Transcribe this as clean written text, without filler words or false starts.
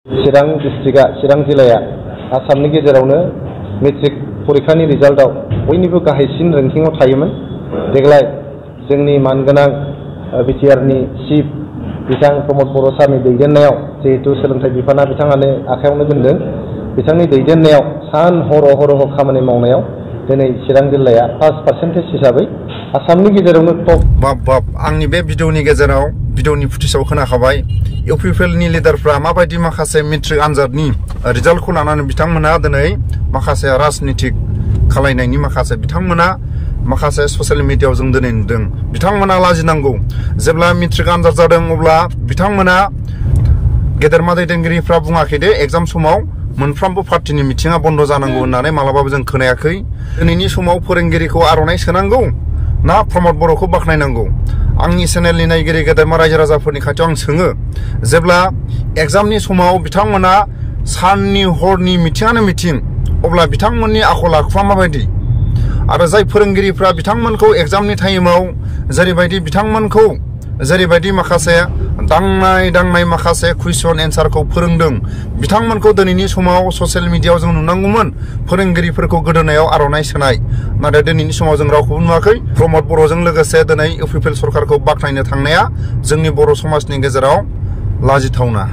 चिरां डिस्ट्रिक्टआ चिरां जिल्लाया आसामनि गेजेरावनो मेट्रिक परिखानि रिजाल्टआव बयनिबो गाहायसिन रेंकिंआव थायोमोन। देग्लाय जोंनि मानगोनां बिटिआरनि चिफ बिथां प्रमद बर' सारनि दैदेननायाव जिहेतु सोलोंथाइ बिफाना बिथाङानो आखायावनो दोनदों, बिथांनि दैदेननायाव सान हर खामानि मावनायाव दिनै चिरां जिल्लाया 5% हिसाबै आसामनि गेजेरावनो टप। बाब आंनि बे भिडिअनि गेजेराव भिडिअनि फुटेजाव खोनाखाबाय UPPL नि लिडारफ्रा माबायदि माखासे मेट्रिक आनजादनि रिजाल्टखौ लानानै बिथांमोना दिनै माखासे राजनितिक खालायनायनि बिथांमोना माखासे ससियेल मिडियायाव जों दिनै नुदों। बिथांमोना लाजिनांगौ। जेब्ला मेट्रिक आनजाद जादों अब्ला बिथांमोना गेदेरमा दैदेनगिरिफ्रा बुङाखै दे एग्जाम समाव मोनफ्रोमबो पार्टीनि मिटिंआ बन्द जानांगौ होननानै मालाबाबो जों खोनायाखै। दिनैनि समाव फोरोंगिरिखौ आर'नाइ सोनांगौ ना प्रमद बर'खौ बाख्नायनांगौ? आंनि चेनेलनि नायगिरि गेदेरमा रायजो राजाफोरनि खाथियाव आं सोङो, जेब्ला एग्जामनि समाव बिथांमोना साननि हरनि मिटिंआनो मिटिं, अब्ला बिथांमोननि आखल आखुआ माबायदि? आरो जाय फोरोंगिरिफ्रा बिथांमोनखौ एग्जामनि टाइमाव जेरैबायदि माखासे दांनाय माखासे कुइसन एन्सारखौ फोरोंदों, बिथांमोनखौ दिनैनि समाव ससियेल मिडियायाव जों नुनांगौमोन फोरोंगिरिफोरखौ गोदोनायाव आर'नाइ सोनाय। नाथाय दिनैनि समाव जों रावखौबो नुवाखै। प्रमद बर'जों लोगोसे दिनै UPPL सरकारखौ बाख्नायनो थांनाया जोंनि बर' समाजनि गेजेराव लाजिथावना।